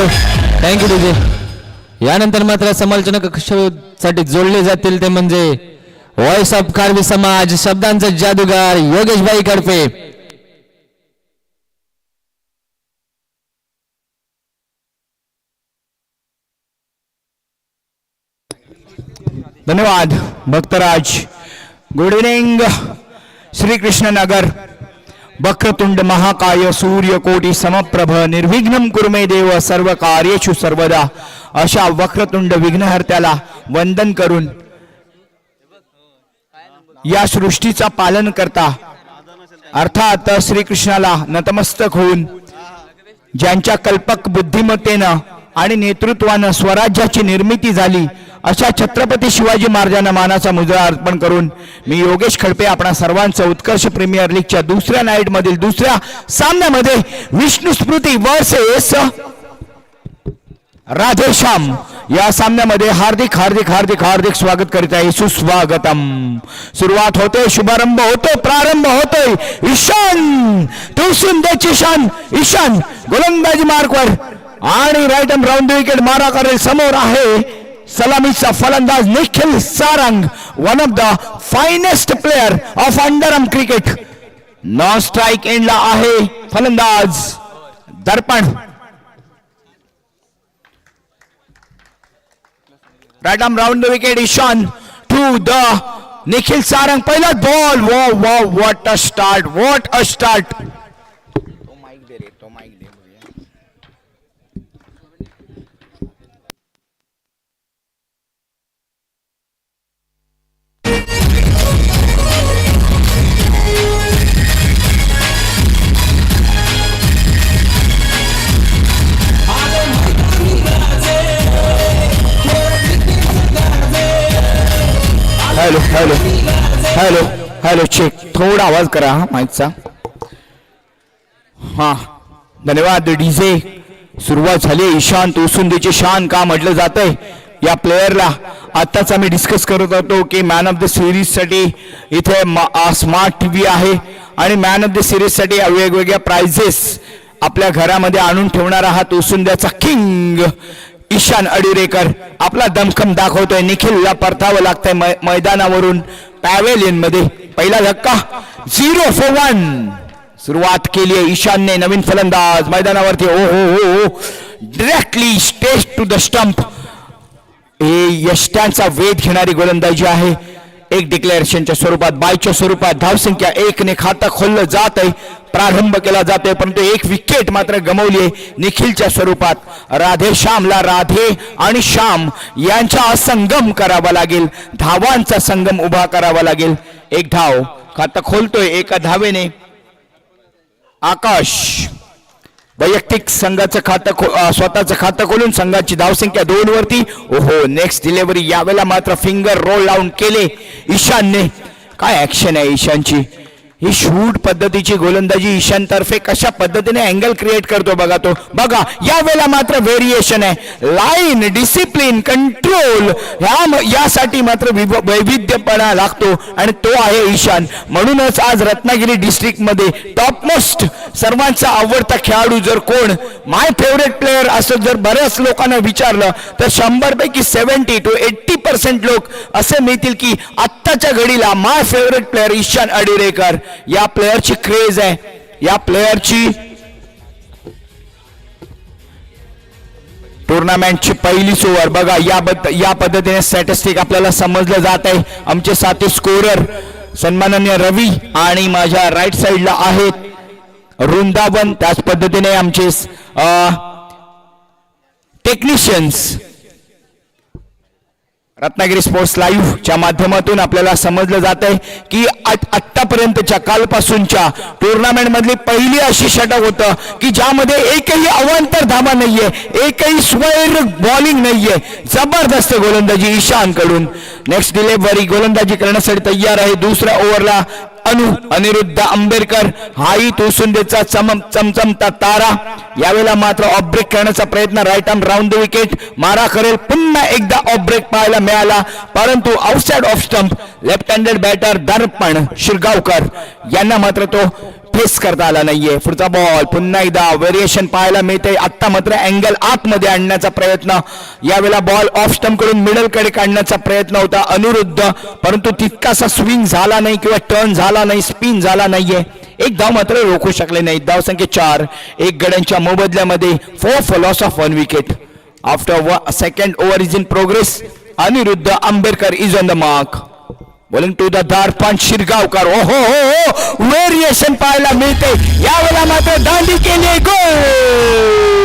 Hello thank you DJ. यानंतर मात्र समालोचना कक्षासाठी जोडले जातील ते म्हणजे व्हॉइस ऑफ खारवी समाज शब्दांचा जादूगार योगेशभाई कडपे. धन्यवाद भक्तराज. Good evening. श्रीकृष्णनगर. वक्रतुंड महाकाय सूर्यकोटी समप्रभ निर्विघ्नं कुरु मे देव सर्व कार्येषु सर्वदा अशा वक्रतुंड विघ्नहर्त्याला वंदन करून या सृष्टीचा पालन करता अर्थात श्रीकृष्णाला नतमस्तक होऊन ज्यांच्या कल्पक बुद्धिमत्तेनं आणि नेतृत्वानं स्वराज्याची निर्मिती झाली अशा छत्रपती शिवाजी महाराजांना मानाचा मुजरा अर्पण करून मी योगेश खडपे आपणा सर्वांचं उत्कर्ष प्रीमियर लीगच्या दुसऱ्या नाईट मधील दुसऱ्या सामन्यामध्ये विष्णू स्मृती वर्सेस राधेश्याम या सामन्यामध्ये हार्दिक हार्दिक हार्दिक हार्दिक स्वागत करीत आहे. सुस्वागतम. सुरुवात होते, शुभारंभ होतो, प्रारंभ होतोय. ईशान तुसून द्यायची शान. ईशान गोलंदाजी मार्कवर आणि right and round the wicket मारा करेल. समोर आहे सलामीचा फलंदाज Nikhil Sarang, one of the finest player of underarm cricket. Non strike एंडला आहे फलंदाज Darpan. Right arm round the wicket. Ishan to the Nikhil Sarang. पहिला बॉल. वो वो what a start, what a start. तो माइक दे रे, तो माइक दे. Hello hello hello hello check. थोडा आवाज करा माईकचा. हा धन्यवाद डीजे. सुरुवात झाली. ईशान तुसुंदीची शान का म्हटलं जातंय या प्लेयरला. आताच आम्ही डिस्कस करत होतो की मॅन ऑफ द सिरीज साठी इथे स्मार्ट टीव्ही आहे आणि मॅन ऑफ द सिरीज साठी वेगवेगळ्या प्राइजेस आपल्या घरामध्ये आणून ठेवणारा हा तुसुंद्याचा किंग ईशान अडिरेकर आपला दमखम दाखवतोय. निखिलला परतावं लागतंय मैदानावरून पॅव्हेलियन मध्ये. पहिला धक्का 0 for 1. सुरुवात केली आहे ईशानने. नवीन फलंदाज मैदानावरती. ओ हो हो हो directly stage to the stump. हे यष्ट्यांचा वेध घेणारी गोलंदाजी आहे. एक डिक्लेरेशनच्या स्वरूपात, बायच्या स्वरूपात धावसंख्या 1 ने खातं खोललं जात आहे. प्रारंभ केला जातोय परंतु एक विकेट मात्र गमावली आहे निखिलच्या स्वरूपात. राधेश्यामला राधे आणि श्याम यांचा संगम करावा लागेल. धावांचा संगम उभा करावा लागेल. एक धाव खातं खोलतोय एका धावेने आकाश. वैयक्तिक संघाचं खातं स्वतःचं खातं खोलून संघाची धावसंख्या 2 वरती. ओहो नेक्स्ट डिलिव्हरी. यावेळेला मात्र फिंगर रोल डाऊन केले ईशानने. काय ऍक्शन आहे ईशानची. ही शूट पद्धतीची गोलंदाजी ईशान तर्फे कशा पद्धतीने अँगल क्रिएट करतो बघा तो. बघा यावेळेला मात्र व्हेरिएशन आहे. लाईन डिसिप्लिन कंट्रोल यासाठी मात्र वैविध्यपणा लागतो आणि तो आहे ईशान. म्हणूनच आज रत्नागिरी डिस्ट्रिक्ट मध्ये टॉपमोस्ट सर्वांचा आवडता खेळाडू जर कोण माय फेवरेट प्लेयर असं जर बऱ्याच लोकांना विचारलं तर 100 पैकी 70 to 80% लोक असे मिळतील की आत्ताच्या घडीला माय फेवरेट प्लेयर ईशान अडिरेकर. या प्लेयरची क्रेज आहे. या प्लेयरची टुर्नामेंटची पहिलीच ओव्हर बघा. या पद्धतीने स्टॅटिस्टिक आपल्याला समजलं जात आहे. आमचे साथी स्कोरर सन्माननीय रवी आणि माझ्या राईट साइडला आहेत वृंदावन. त्याच पद्धतीने आमचे टेक्निशियन्स रत्नागिरी स्पोर्ट्स लाईव्ह च्या माध्यमातून आपल्याला समजलं जात आहे की आतापर्यंतच्या कालपासूनच्या टुर्नामेंट मधली पहिली अशी षटक होतं की ज्यामध्ये एकही अवांतर धावा नाहीये, एकही स्वैर बॉलिंग नाहीये. जबरदस्त गोलंदाजी ईशान कडून. नेक्स्ट डिलिव्हरी गोलंदाजी करण्यासाठी तयार आहे. दुसऱ्या ओव्हरला अनिरुद्ध आंबेडकर हाही तुसुंदेचा चमचमता तारा. यावेळेला मात्र ऑफ ब्रेक करण्याचा प्रयत्न. Right arm round the wicket मारा करेल. पुन्हा एकदा ऑफ ब्रेक पाहायला मिळाला परंतु outside off stump left handed batter Darpan Shirgaonkar यांना मात्र तो फेस करता आला नाहीये. पुढचा बॉल पुन्हा एकदा व्हेरिएशन पाहायला मिळते. आता मात्र अँगल आतमध्ये आणण्याचा प्रयत्न, यावेळेला बॉल ऑफ स्टंप कडून मिडल कडे काढण्याचा प्रयत्न होता अनिरुद्ध, परंतु तितकासा स्विंग झाला नाही किंवा टर्न झाला नाही, स्पिन झाला नाहीये. एक धाव मात्र रोखू शकले नाही. धाव संख्या 4. एक गड्यांच्या मोबदल्यामध्ये 4 for loss of 1 wicket. After second over is in progress. Aniruddha Ambedkar is on the mark. Bowling to the Darpan Shirgaonkar. ओहो हो, व्हेरिएशन पाहायला मिळते. यावेळेला मात्र दांडी केली, गोल.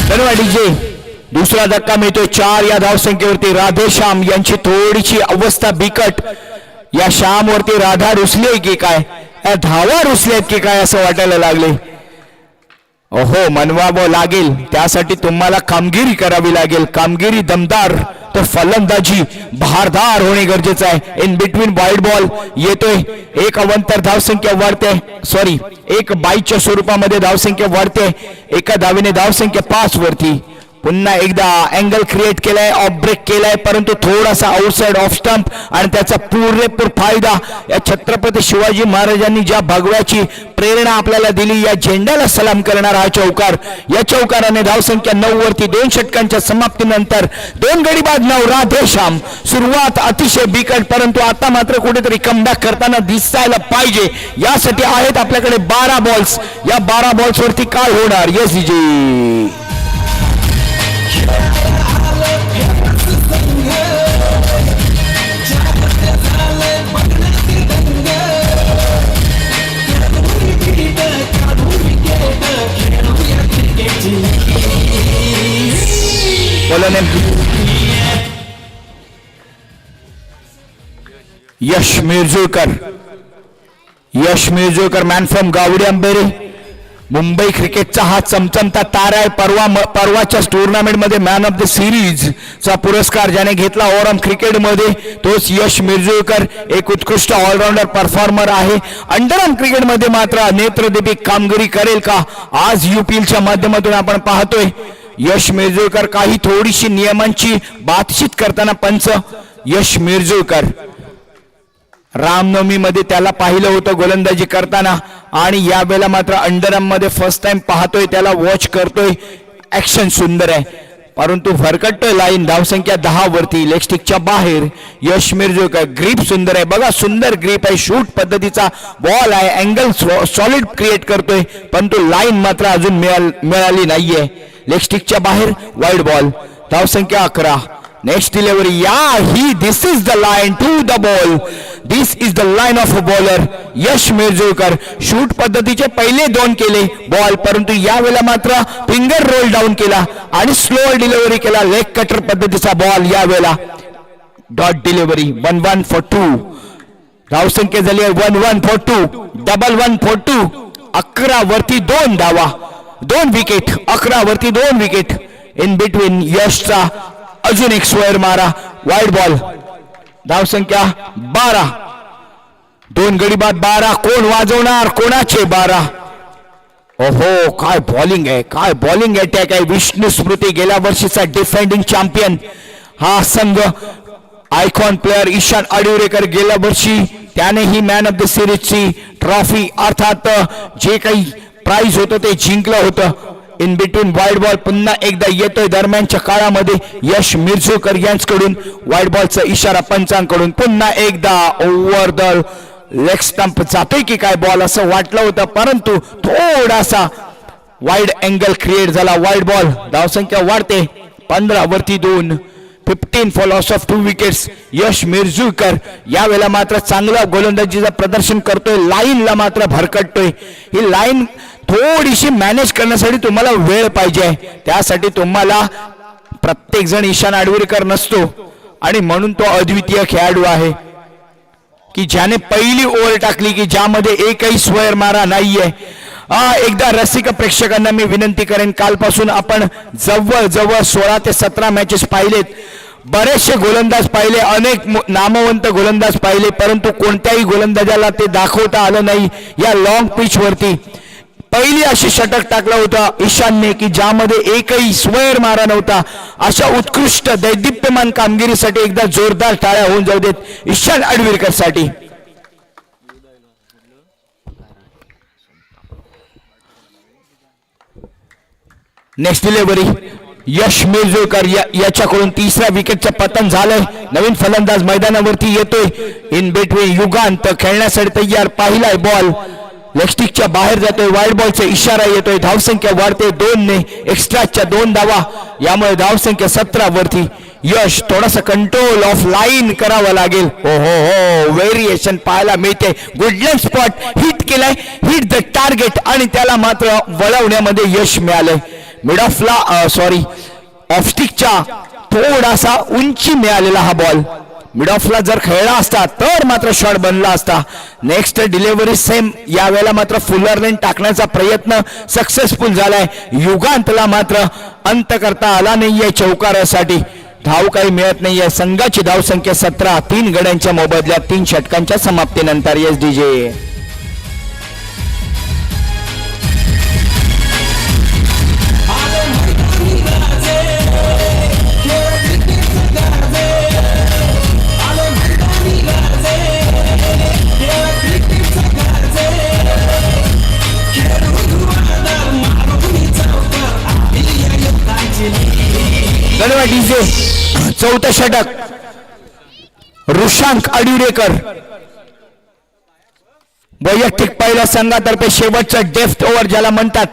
धन्यवाद डीजे. दुसरा धक्का मिळतोय 4 या धावसंख्येवरती. राधेश्याम यांची थोडीशी अवस्था बिकट. या श्याम वरती राधा रुसली की काय, या धावा रुसल्यात की काय असं वाटायला लागले. ओहो, मनवावं लागेल. त्यासाठी तुम्हाला कामगिरी करावी लागेल. कामगिरी दमदार तर फलंदाजी भारदार होणे गरजेचं आहे. इन बिटवीन वाईड बॉल येतोय. एक अवंतर धावसंख्या वाढते, सॉरी 1 बाईच्या स्वरूपामध्ये धावसंख्या वाढते. एका धावेने धावसंख्या 5 वरती. पुन्हा एकदा अँगल क्रिएट केलाय, ऑफ ब्रेक केलाय, परंतु थोडासा आउटसाइड ऑफ स्टंप आणि त्याचा पुरेपूर फायदा. या छत्रपती शिवाजी महाराजांनी ज्या भगव्याची प्रेरणा आपल्याला दिली, या झेंड्याला सलाम करणारा हा चौकार. या चौकाराने धावसंख्या 9 वरती. 2 षटकांच्या समाप्तीनंतर 2 गडी बाद 9. राधेश्याम सुरुवात अतिशय बिकट, परंतु आता मात्र कुठेतरी कमबॅक करताना दिसायला पाहिजे. यासाठी आहेत आपल्याकडे 12 बॉल्स. या 12 बॉल्स वरती काय होणार? येस जी. यश मिरजुळकर. Yash Mirajulkar man from Gawde Ambere. मुंबई क्रिकेटचा हा चमचमता तारा आहे. परवाच्या टुर्नामेंट मध्ये मॅन ऑफ द सिरीज चा पुरस्कार ज्याने घेतला ओरम क्रिकेटमध्ये, तोच यश मिरजुळकर. एक उत्कृष्ट ऑलराऊंडर परफॉर्मर आहे. अंडरआर्म क्रिकेटमध्ये मात्र नेत्रदीपी कामगिरी करेल का, आज यूपीएलच्या माध्यमातून आपण पाहतोय. यश मिरजुळकर काही थोडीशी नियमांची बातचीत करताना पंच. यश मिरजुळकर रामनवमी मध्ये त्याला पाहिलं होतं गोलंदाजी करताना, आणि यावेळेला मात्र अंडरआर्म मध्ये फर्स्ट टाइम पाहतोय, त्याला वॉच करतोय. ऍक्शन सुंदर आहे, परंतु भरकटतोय लाईन. धावसंख्या 10 वरती. लेग स्टिकच्या बाहेर. यश मिरजुळकर. ग्रीप सुंदर आहे बघा, सुंदर ग्रीप आहे. शूट पद्धतीचा बॉल आहे. अँगल सॉलिड क्रिएट करतोय, परंतु लाईन मात्र अजून मिळाली नाहीये. लेग स्टिकच्या बाहेर. Wide ball. धावसंख्या 11. Next delivery. This is the line to the ball. This is the line of a bowler. Yash Mirajulkar shoot पद्धतीचे पहिले 2 केले बॉल, परंतु यावेळेला मात्र फिंगर रोल डाऊन केला आणि स्लो डिलिव्हरी केला. लेग कटर पद्धतीचा बॉल. यावेळेला डॉट डिलिव्हरी. 1-1 for 2. धावसंख्या झाली 1-1 for 2. 1-1 for 2. 11 वरती 2 धावा, 2 विकेट. 11 वरती 2 विकेट. इन बिटवीन यशचा अजून एक स्क्वेअर मारा. Wide ball. धावसंख्या 12. 2 गडी बाद 12. कोण वाजवणार, कोणाचे 12? ओहो, काय बॉलिंग आहे, काय बॉलिंग अटॅक आहे. विष्णू स्मृती गेल्या वर्षीचा डिफेंडिंग चॅम्पियन. हा संघ आयकॉन प्लेअर ईशान आडिवरेकर. गेल्या वर्षी त्याने he man of the सिरीजची trophy अर्थात जे काही प्राइज होतं ते जिंकलं होतं. इन बिटवीन वाईड बॉल पुन्हा एकदा येतोय दरम्यानच्या काळामध्ये. यश मिरजुळकर यांच्याकडून वाईड बॉलचा इशारा पंचांकडून. पुन्हा एकदा ओव्हर द लेग स्टंप जातोय की काय बॉल असं वाटलं होतं, परंतु थोडासा वाईड अँगल क्रिएट झाला. Wide ball. धावसंख्या वाढते. 15 वरती 2. 15 for loss of 2 wickets. यश मिरजुळकर यावेळेला मात्र चांगलं गोलंदाजीचं प्रदर्शन करतोय. लाईनला मात्र भरकटतोय. ही लाईन थोडीशी मॅनेज करण्यासाठी तुम्हाला वेळ पाहिजे. त्यासाठी तुम्हाला प्रत्येक जण ईशान आडवरेकर नसतो, आणि म्हणून तो अद्वितीय खेळाडू आहे की ज्याने पहिली ओव्हर टाकली की ज्यामध्ये एकही स्क्वेअर मारा नाहीये. एकदा रसिक प्रेक्षकांना मी विनंती करेन, कालपासून आपण जवळ 16 ते 17 मॅचेस पाहिलेत, बरेचसे गोलंदाज पाहिले, अनेक नामवंत गोलंदाज पाहिले, परंतु कोणत्याही गोलंदाजाला ते दाखवता आलं नाही या लॉंग पिच वरती. पहिली अशी षटक टाकला होता ईशानने की ज्यामध्ये एकही स्क्वेअर मारा नव्हता. अशा उत्कृष्ट दैदिप्यमान कामगिरीसाठी एकदा जोरदार टाळ्या होऊन जाऊ देत ईशान अडविरकर साठी. नेक्स्ट डिलिव्हरी यश मिरजोळकर याच्याकडून तिसऱ्या विकेटचं पतन झालंय. नवीन फलंदाज मैदानावरती येतोय. इन बिटवीन युगांत खेळण्यासाठी तयार. पहिला बॉल लेगस्टिकच्या बाहेर जातोय. वाईड बॉलचा इशारा येतोय. धावसंख्या वाढते 2 ने. एक्स्ट्राच्या 2 धावा, यामुळे धावसंख्या 17 वरती. यश थोडासा कंट्रोल ऑफ लाईन करावा लागेल. हो व्हेरिएशन पाहायला मिळते. गुडलँड स्पॉट हिट केलाय, हिट द टार्गेट, आणि त्याला मात्र वळवण्यामध्ये यश मिळालंय. मिड ऑफला ऑफस्टिकच्या थोडासा उंची मिळालेला हा बॉल. मिड ऑफला जर खेळला असता तर मात्र शॉट बनला असता. नेक्स्ट डिलिव्हरी सेम, यावेळेला मात्र फुलर लेन टाकण्याचा प्रयत्न सक्सेसफुल झालाय. युगांतला मात्र अंत करता आला नाहीये चौकारासाठी. धाव काही मिळत नाहीये. संघाची धावसंख्या 17, 3 गड्यांच्या मोबदल्यात 3 षटकांच्या समाप्तीनंतर. S DJ DJ. चौथं षटक ऋषांक अडिवरेकर वैयक्तिक पहिल्या संघातर्फे शेवटचं डेफ्थ ओव्हर ज्याला म्हणतात,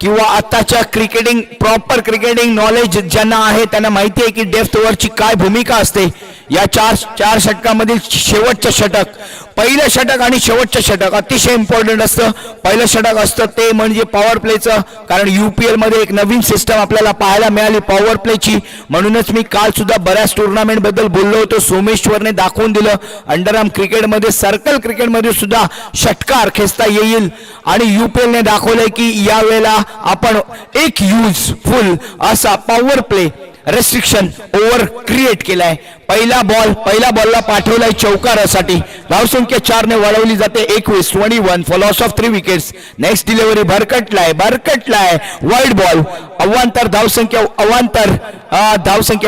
किंवा आताच्या क्रिकेटिंग प्रॉपर क्रिकेटिंग नॉलेज ज्यांना आहे त्यांना माहिती आहे की डेफ्थ ओव्हरची काय भूमिका असते. या चार षटकामधील शेवटचं षटक, पहिलं षटक आणि शेवटचं षटक अतिशय इम्पॉर्टंट असतं. पहिलं षटक असतं ते म्हणजे पॉवर प्लेचं, कारण UPL मध्ये एक नवीन सिस्टम आपल्याला पाहायला मिळाली पॉवर प्लेची. म्हणूनच मी काल सुद्धा बऱ्याच टुर्नामेंट बद्दल बोललो होतो. सोमेश्वरने दाखवून दिलं अंडरआर्म क्रिकेटमध्ये, सर्कल क्रिकेटमध्ये सुद्धा षटकार खेचता येईल, आणि UPL ने दाखवलंय की यावेळेला आपण एक युजफुल असा power play restriction over create केलाय. पहिला बॉलला पाठवलाय चौकारासाठी. धावसंख्या 4 ने वाढवली जाते 21 for loss of 3 wickets. Next delivery भरकटलाय. वाईड बॉल अवांतर धावसंख्या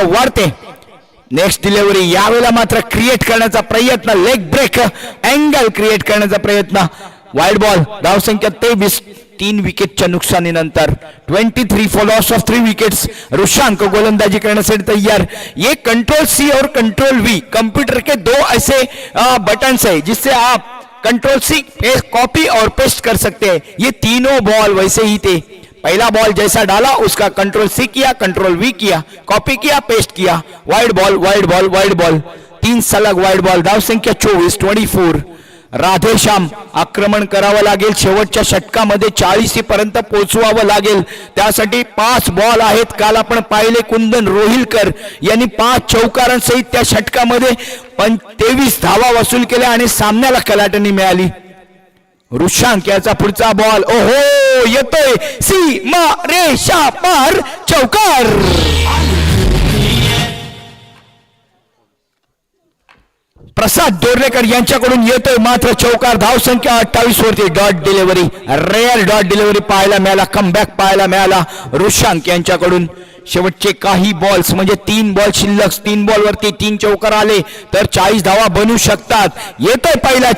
वाढते. नेक्स्ट डिलिव्हरी यावेळेला मात्र क्रिएट करण्याचा प्रयत्न, लेग ब्रेक अँगल क्रिएट करण्याचा प्रयत्न. वाईड बॉल धावसंख्या 23, 3 विकेटच्या नुकसानीनंतर. 23 for loss of 3 wickets. Rishank गोलंदाजी करण्यासाठी तैयार. ये कंट्रोल C और कंट्रोल V कंप्यूटर के 2 ऐसे बटन्स है जिससे आप कंट्रोल C कॉपी और पेस्ट कर सकते हैं. ये तीनों बॉल वैसे ही थे. पहला बॉल जैसा डाला उसका कंट्रोल C किया, कंट्रोल V किया, कॉपी किया, पेस्ट किया. वाइड बॉल 3 सलग वाइड बॉल. धावसंख्या 24. राधेश्याम आक्रमण करावं लागेल. शेवटच्या षटकामध्ये 40 पर्यंत पोहोचवावं लागेल. त्यासाठी 5 बॉल आहेत. काल आपण पाहिले कुंदन रोहिलकर यांनी 5 चौकारांसहित त्या षटकामध्ये 23 धावा वसूल केल्या आणि सामन्याला कलाटणी मिळाली. ऋषांक याचा पुढचा बॉल, ओहो येतोय सीमा रेषा पार, चौकार. प्रसाद दोर्लेकर यांच्याकडून येतोय मात्र चौकार. धावसंख्या 28 वरती. Dot delivery, rare dot delivery पाहायला मिळाला, कमबॅक पाहायला मिळाला ऋषांक यांच्याकडून. शेवटचे काही बॉल्स म्हणजे 3 बॉल शिल्लक, 3 बॉल वरती 3 चौकार आले तर 40 धावा बनू शकतात. येतोय पहिला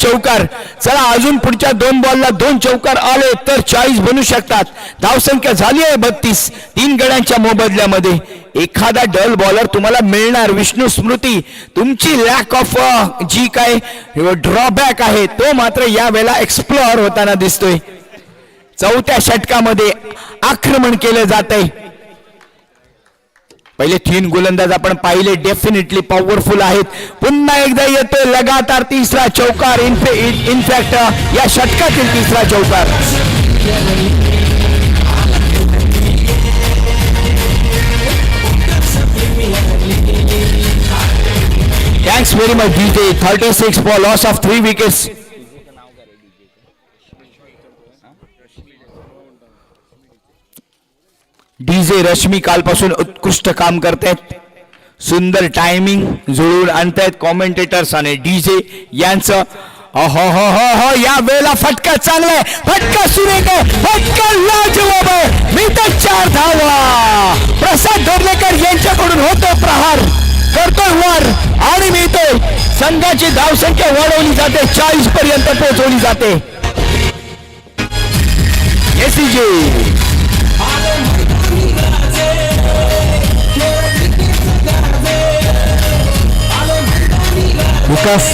चौकार. चला अजून पुढच्या 2 बॉलला 2 चौकार आले तर 40 बनू शकतात. धावसंख्या झाली आहे 32, 3 गड्यांच्या मोबदल्यामध्ये. एखादा डल बॉलर तुम्हाला मिळणार. विष्णू स्मृती, तुमची लॅक ऑफ जी काय ड्रॉबॅक आहे तो मात्र या वेळेला एक्सप्लोअर होताना दिसतोय. चौथ्या षटकामध्ये आक्रमण केलं जातंय. पहिले 3 गोलंदाज आपण पाहिले, डेफिनेटली पॉवरफुल आहेत. पुन्हा एकदा येतोय लगातार तिसरा चौकार. इनफॅक्ट या षटकातील तिसरा चौकार. Thanks very much DJ. 36 for loss of 3 wickets. DJ Rashmi कालपासून उत्कृष्ट काम करतायत. सुंदर टायमिंग जुळून आणतायत कॉमेंटेटर्स आणि डीजे यांचं. हो हो हो हो या वेळेला फटका चांगला आहे, फटका सुरेख आहे, फटका लाजवाब आहे. मी तर 4 धावा प्रसाद डोरलेकर यांच्याकडून होतो प्रहार, करतोय वर आणि मिळतोय. संघाची धावसंख्या वाढवली जाते, 40 पर्यंत पोहोचवली जाते. एसीजे विकास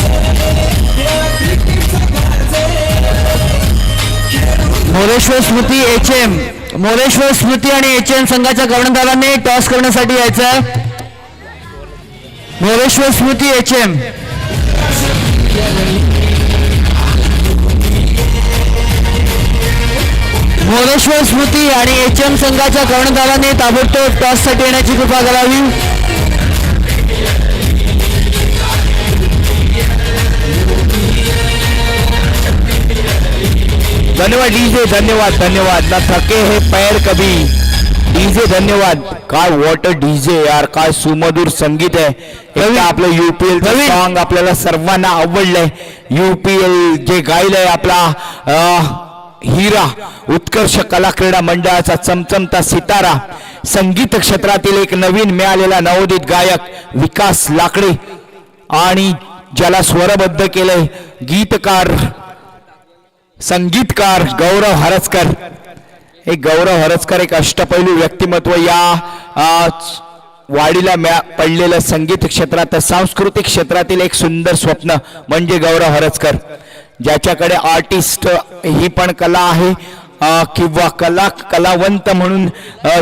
मोरेश्वर स्मृती HM, मोरेश्वर स्मृती आणि HM संघाच्या कर्णधारांनी टॉस करण्यासाठी यायचं आहे. मोरेश्वर स्मृती HM, मोरेश्वर स्मृती आणि HM संघाच्या कर्णधारांनी ताबडतोब टॉस साठी येण्याची कृपा करावी. धन्यवाद डीजे, धन्यवाद धन्यवाद. ना थके हे पैर कभी. डीजे धन्यवाद. काय वॉटर डीजे यार, काय सुमधुर संगीत आहे. एकदा आपलं UPL सॉन्ग आपल्याला सर्वांना आवडलंय. UPL जे गायलंय आपला हिरा उत्कर्ष कला क्रीडा मंडळाचा चमचमता सितारा, संगीत क्षेत्रातील एक नवीन मिळालेला नवोदित गायक विकास लाकडे आणि ज्याला स्वरबद्ध केलंय गीतकार संगीतकार गौरव हरजकर. हे गौरव हरजकर एक अष्टपैलू व्यक्तिमत्व. या वाडीला पडलेलं संगीत क्षेत्रात सांस्कृतिक क्षेत्रातील एक सुंदर स्वप्न म्हणजे गौरव हरजकर, ज्याच्याकडे आर्टिस्ट ही पण कला आहे किंवा कलावंत म्हणून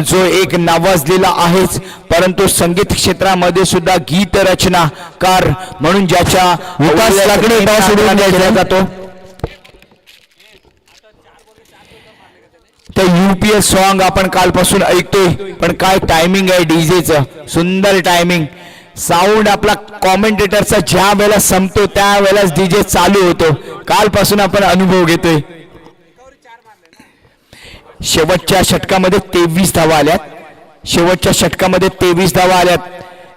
जो एक नावाजलेला आहेच, परंतु संगीत क्षेत्रामध्ये सुद्धा गीत रचनाकार म्हणून ज्याच्या विकास लाकडे टॉस उडवून द्यायचा जातो. ते UPL सॉन्ग आपण कालपासून ऐकतोय, पण काय टायमिंग आहे डीजेचं, सुंदर टायमिंग. साऊंड आपला कॉमेंटेटरचा ज्या वेळेला संपतो त्या वेळेलाच डीजे चालू होतो. कालपासून आपण अनुभव घेतोय. शेवटच्या षटकामध्ये 23 धावा आल्यात. शेवटच्या षटकामध्ये 23 धावा आल्यात.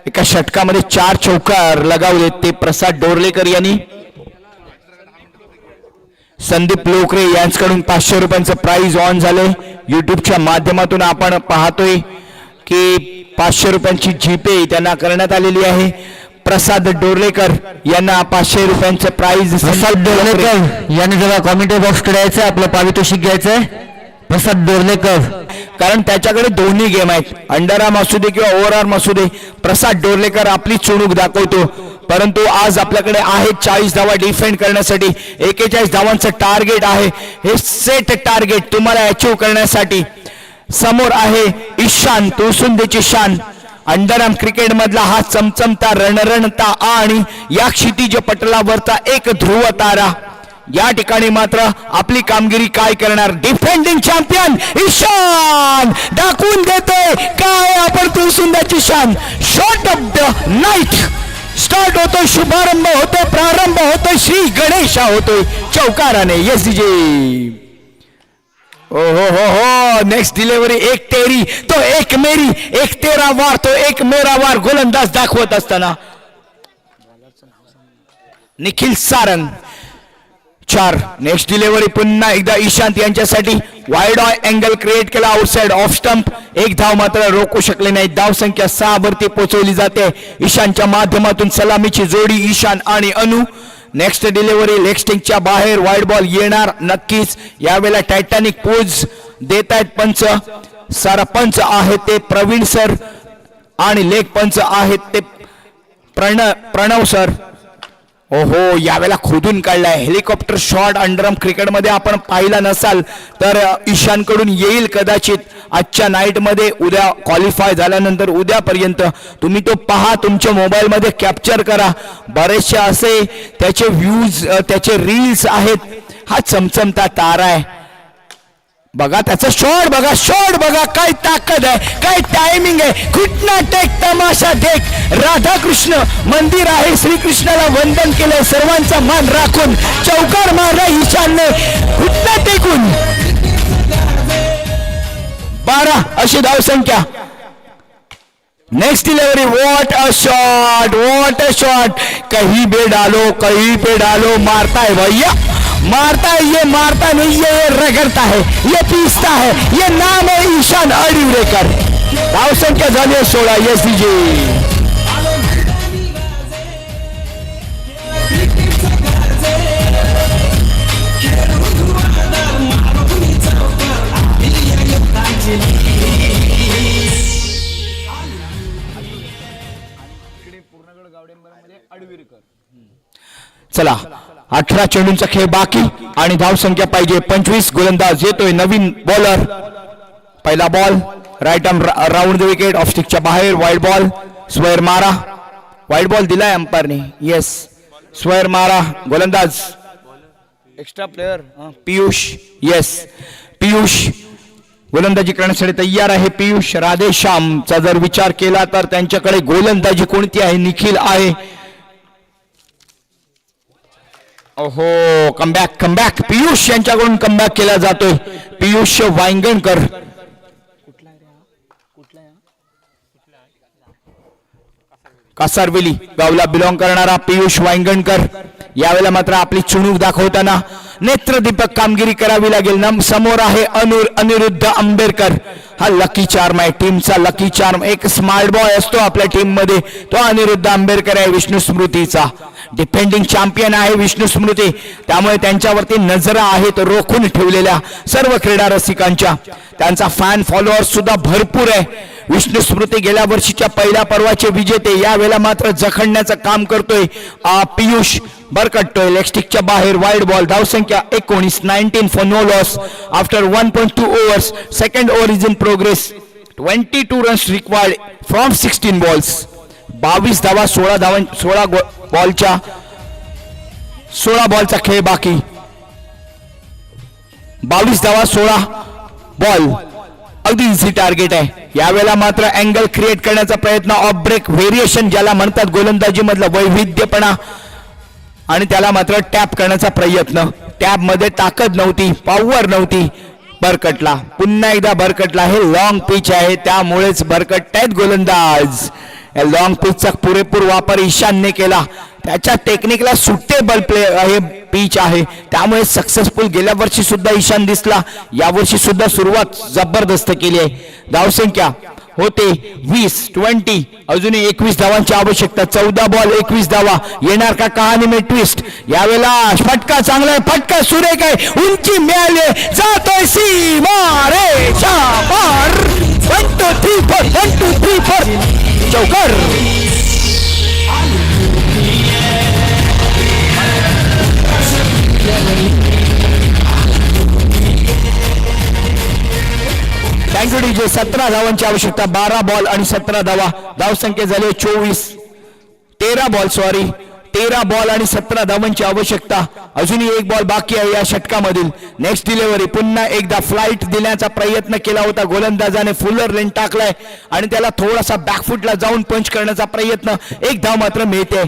एका षटकामध्ये 4 चौकार लगावले ते प्रसाद डोरलेकर यांनी. संदीप लोकरे यांच्याकडून 500 रुपयांचं प्राइज ऑन झाले. युट्यूबच्या माध्यमातून आपण पाहतोय की 500 रुपयांची जीपे त्यांना करण्यात आलेली आहे. प्रसाद डोरलेकर यांना 500 रुपयांचं प्राइज. प्रसाद डोरलेकर यांनी जरा कॉमेंट्री बॉक्स कडे यायचं, आपलं पारितोषिक घ्यायचंय. प्रसाद डोरलेकर, कारण त्याच्याकडे दोन्ही गेम आहेत, अंडरआर्म असू दे किंवा ओव्हरआर्म असू दे. प्रसाद डोरलेकर आपली चुणूक दाखवतो, परंतु आज आपल्याकडे आहे 40 धावा डिफेंड करण्यासाठी. 41 धावांचं टार्गेट आहे. हे सेट टार्गेट तुम्हाला अचीव करण्यासाठी समोर आहे ईशान तोसुंदेची शान. अंडरआर्म क्रिकेट मधला हा चमचमता रणरणता आणि या क्षितिज पटलावरचा एक ध्रुव तारा. या ठिकाणी मात्र आपली कामगिरी काय करणार. डिफेंडिंग चॅम्पियन ईशान दाखवून देतोय काय आपण तोसुंदेची शान. Shot of the night start होतोय, शुभारंभ होतोय, प्रारंभ होतोय, श्री गणेशा होतोय चौकाराने. Yes DJ. ओ हो हो हो, नेक्स्ट डिलिव्हरी एक तेरी तो एक मेरी, एक तेरा वार तो एक मेरा वार गोलंदाज दाखवत असताना निखिल सारंग 4. नेक्स्ट डिलिव्हरी पुन्हा एकदा ईशांत यांच्यासाठी. वाईड अँगल क्रिएट केला आउटसाइड ऑफ स्टंप. एक धाव मात्र रोखू शकले नाही. धाव संख्या 6 वरती पोहोचवली जाते. ईशानच्या माध्यमातून सलामीची जोडी ईशान आणि अनु. नेक्स्ट डिलिव्हरी लेग स्टिंगच्या बाहेर वाईड बॉल येणार नक्कीच. यावेळेला टायटॅनिक पोज देत आहेत पंच. सरपंच आहे ते प्रवीण सर आणि लेग पंच आहेत ते प्रणव सर. ओहो, यावेळेला खोदून काढलाय. हेलिकॉप्टर शॉट अंडरआर्म क्रिकेटमध्ये आपण पाहिला नसाल तर ईशानकडून येईल कदाचित आजच्या नाईटमध्ये. उद्या क्वालिफाय झाल्यानंतर उद्यापर्यंत तुम्ही तो पहा, तुमच्या मोबाईलमध्ये कॅप्चर करा. बरेचसे असे त्याचे व्ह्यूज त्याचे रील्स आहेत. हा चमचमता तारा आहे. बघा त्याचा शॉट, बघा शॉट, बघा काय ताकद आहे, काय टायमिंग आहे. घुटना टेक तमाशा देख. राधाकृष्ण मंदिर आहे, श्रीकृष्णाला वंदन केलंय सर्वांचा मान राखून. चौकार मारला ईशानने घुटना टेकून. 12 अशी धावसंख्या. Next delivery, what a shot, कहीं पे डालो, मारता है भैया, मारता है, ये मारता नहीं, ये रगड़ता है, ये पीसता है, ये नाम है ईशान अडिवरेकर. धावसंख्या झाली 16. Yes DJ. चला 18 चेंडूंचा खेळ बाकी आणि धावसंख्या पाहिजे 25. गोलंदाज येतोय नवीन बॉलर. पहिला ball right arm round the wicket, off स्टिकच्या बाहेर. वाईड बॉल, स्क्वेअर मारा. वाईड बॉल दिलाय अंपायरने. येस, स्क्वेअर मारा. गोलंदाज extra player Piyush. Yes, Piyush गोलंदाजी करण्यासाठी तयार आहे. पियुष राधेश्यामचा जर विचार केला तर त्यांच्याकडे गोलंदाजी कोणती आहे? निखिल आहे. ओहो, कमबॅक पियुष यांच्याकडून कमबॅक केला जातोय. पियुष वांगणकर. कासारवेली गावला बिलॉंग करणारा पियुष वांगणकर. यावेळेला मात्र आपली चुणूक दाखवताना नेत्रदीपक कामगिरी करावी लागेल. समोर आहे अनिरुद्ध आंबेडकर. हा लकी चार्म आहे टीमचा, लकी चार्म. एक स्मार्ट बॉय असतो आपल्या टीम मध्ये, तो अनिरुद्ध आंबेडकर आहे. विष्णू स्मृतीचा डिफेंडिंग चॅम्पियन आहे विष्णू स्मृती. त्यामुळे त्यांच्यावरती नजरा आहेत रोखून ठेवलेल्या सर्व क्रीडा रसिकांच्या. त्यांचा फॅन फॉलोअर सुद्धा भरपूर आहे. विष्णू स्मृती गेल्या वर्षीच्या पहिल्या पर्वाचे विजेते. यावेळेला मात्र जखडण्याचं काम करतोय पियुष. बरकटतोय लेग स्टिकच्या बाहेर. Wide ball. धावसंख्या 19 for no loss after 1.2 overs. Second over is in progress. 22 runs required from 16 balls. 22 धावा 16 बॉलचा खेळ बाकी. 22 धावा 16 बॉल. अगदी इझी टार्गेट आहे. यावेळेला मात्र अँगल क्रिएट करण्याचा प्रयत्न, ऑफ ब्रेक व्हेरिएशन ज्याला म्हणतात गोलंदाजी मधला वैविध्यपणा, आणि त्याला मात्र टॅप करण्याचा प्रयत्न. टॅप मध्ये ताकद नव्हती, पॉवर नव्हती. बरकटला, पुन्हा एकदा बरकटला. हे लॉंग पिच आहे त्यामुळेच बरकटतायत गोलंदाज. लॉंग पिचचा पुरेपूर वापर ईशानने केला. त्याच्या टेक्निकला सुटेबल प्ले आहे पिच आहे, त्यामुळे सक्सेसफुल. गेल्या वर्षी सुद्धा ईशान दिसला, यावर्षी सुद्धा सुरुवात जबरदस्त केली आहे. धावसंख्या होते 20. अजूनही 21 धावांची आवश्यकता. 14 बॉल 21 धावा. येणार का कहाणी में ट्विस्ट? यावेळेला फटका चांगला आहे, फटका सुरेख आहे, उंची मिळाली, जातोय सीमा रेषा पार. 1 2 3 4 1 2 3 4 चौकर. Thank you DJ. 17 धावांची आवश्यकता. 12 बॉल आणि 17 धावा. धावसंख्या झाली 13 बॉल आणि 17 धावांची आवश्यकता. अजूनही एक बॉल बाकी आहे या षटकामधील. Next delivery. पुन्हा एकदा फ्लाइट देण्याचा प्रयत्न केला होता गोलंदाजाने. फुलर लेन टाकलाय आणि त्याला थोडासा बॅकफुटला जाऊन पंच करण्याचा प्रयत्न. एक धाव मात्र मिळते.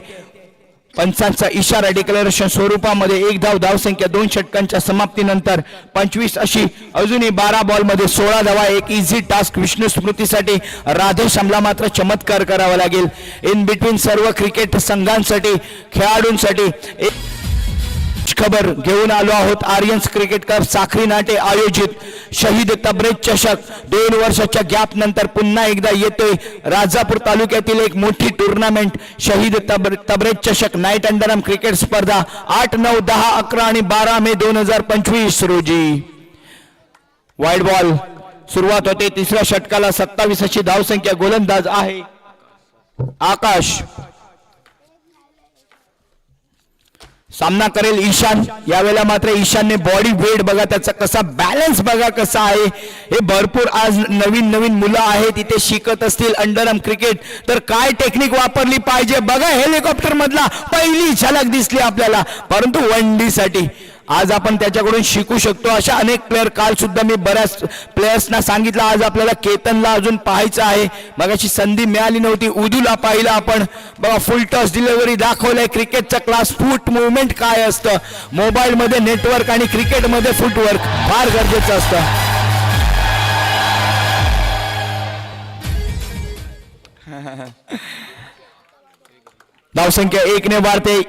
पंचांचा इशारा डिक्लेरेशन स्वरूपामध्ये. एक धाव. धावसंख्या 2 षटकांच्या समाप्तीनंतर 25 अशी. अजूनही 12 बॉल मध्ये 16 धावा. एक इझी टास्क विष्णू स्मृतीसाठी. राधेश्यामला मात्र चमत्कार करावा लागेल. इन बिटवीन सर्व क्रिकेट संघांसाठी, खेळाडूंसाठी खबर घेऊन आलो आहोत. आर्यन्स क्रिकेट कप साखरी नाटे आयोजित शहीद तबरेज चषक 2 वर्षाच्या गॅप नंतर पुन्हा एकदा येतोय. राजापूर तालुक्यातील एक मोठी टुर्नामेंट शहीद तबरेज चषक नाईट अंडरआर्म क्रिकेट स्पर्धा 8, 9, 10, 11 आणि 12 मे 2025 रोजी. Wide ball. सुरुवात होते तिसऱ्या षटकाला. 27 अशी धावसंख्या. गोलंदाज आहे आकाश. सामना करेल ईशान. यावेळेला मात्र ईशानने बॉडी वेट बघा, त्याचा कसा बॅलन्स बघा कसा आहे. हे भरपूर आज नवीन मुलं आहेत इथे शिकत असतील अंडरआर्म क्रिकेट, तर काय टेक्निक वापरली पाहिजे बघा. हेलिकॉप्टर मधला पहिली झलक दिसली आपल्याला, परंतु 1 डे साठी आज आपण त्याच्याकडून शिकू शकतो. अशा अनेक प्लेयर. काल सुद्धा मी बऱ्याच प्लेयर्सना सांगितलं आज आपल्याला केतनला अजून पाहायचं आहे. मगाशी संधी मिळाली नव्हती. उदूला पाहिलं आपण बघा, फुल टॉस डिलिव्हरी दाखवलंय. क्रिकेटचा क्लास. फूट मुवमेंट काय असतं, मोबाईल मध्ये नेटवर्क आणि क्रिकेट मध्ये फुटवर्क फार गरजेचं असतं. धावसंख्या 1 ने वाढते.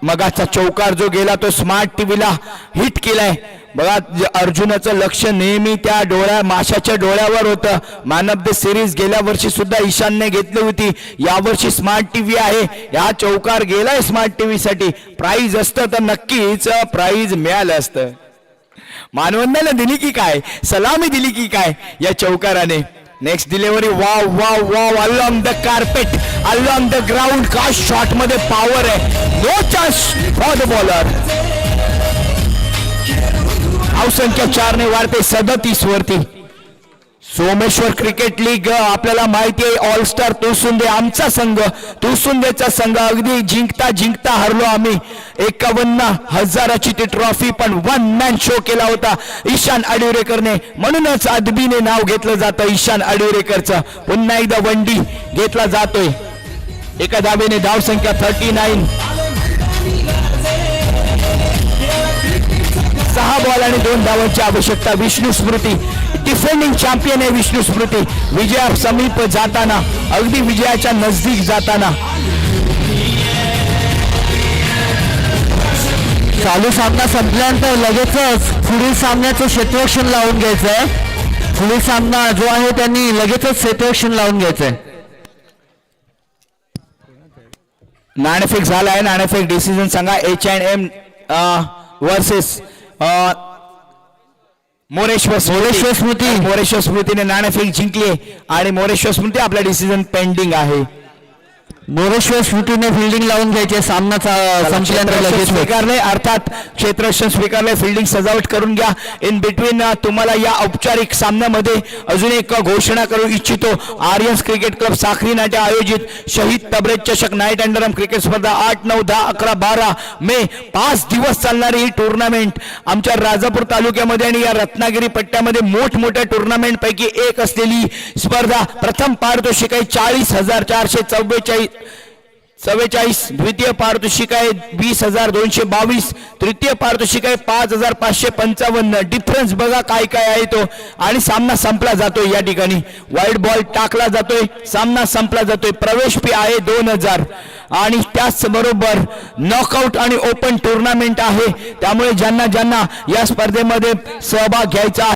मगाचा चौकार जो गेला तो स्मार्ट टीव्हीला हिट केलाय. बघा अर्जुनाचं लक्ष नेहमी त्या माशाच्या डोळ्यावर होतं. मॅन ऑफ द सिरीज गेल्या वर्षी सुद्धा ईशानने घेतली होती. यावर्षी स्मार्ट टीव्ही आहे. या चौकार गेलाय स्मार्ट टीव्ही साठी. प्राइज असतं तर नक्कीच प्राइज मिळालं असतं. मानवंदना दिली की काय, सलामी दिली की काय या चौकाराने. Next delivery wow wow wow along the carpet, along the ground. का शॉट मध्ये पॉवर आहे. No chance for the bowler. धावसंख्या 4 ने वाढते 37 वरती. सोमेश्वर क्रिकेट लीग आपल्याला माहिती आहे. ऑल स्टार तुळसुंदे आमचा संघ, तुळसुंदेचा संघ. अगदी जिंकता जिंकता हरलो आम्ही. 51,000ची ती ट्रॉफी पण वन मॅन शो केला होता ईशान आडिवरेकरने. म्हणूनच अदबीने नाव घेतलं जातं ईशान आडिवरेकरचं. पुन्हा एकदा वंडी घेतला जातोय. एका धावेने धावसंख्या 39. 6 बॉल आणि 2 धावांची आवश्यकता. विष्णू स्मृती डिफेंडिंग चॅम्पियन आहे. विष्णू स्मृती विजया समीप जाताना, अगदी विजयाच्या नजदीक जाताना. चालू सामना संपल्यानंतर लगेचच पुढील सामन्याचं क्षेत्ररक्षण लावून घ्यायचंय. पुढील सामना जो आहे त्यांनी लगेचच क्षेत्ररक्षण लावून घ्यायचंय. नाणेफेक झाला आहे. नाणेफेक डिसिजन सांगा. H&M वर्सेस मोरेश्वर स्मृतीने नाणेफेक जिंकली आणि मोरेश्वर स्मृती आपला डिसिजन पेंडिंग आहे. मोरेश्वर स्मृतीने फिल्डिंग लावून घ्यायचे. सामनाचा संपल्यानंतर लगेच स्वीकारले, अर्थात क्षेत्ररक्षण स्वीकारले. फिल्डिंग सजावट करून घ्या. इन बिटवीन तुम्हाला या औपचारिक सामन्यामध्ये अजून एक घोषणा करू इच्छितो. आर्यन्स क्रिकेट क्लब साखरी नाट्य आयोजित शहीद तबरेज चषक नाईट अंडरआर्म क्रिकेट स्पर्धा 8, 9, 10, 11, 12 मे 5 दिवस चालणारी ही टुर्नामेंट आमच्या राजापूर तालुक्यामध्ये आणि या रत्नागिरी पट्ट्यामध्ये मोठमोठ्या टुर्नामेंट पैकी एक असलेली स्पर्धा. प्रथम पारितोषिक आहे 40,444, द्वितीय पारितोषिक आहे 20,222, तृतीय पारितोषिक आहे 5,555. डिफरन्स बघा काय काय आहे तो. आणि सामना संपला जातोय. या ठिकाणी वाईड बॉल टाकला जातोय. सामना संपला जातोय. प्रवेश फी आहे 2,000 आणि त्याचबरोबर नॉकआउट आणि ओपन टुर्नामेंट आहे. त्यामुळे ज्यांना ज्यांना या स्पर्धेमध्ये सहभाग घ्यायचा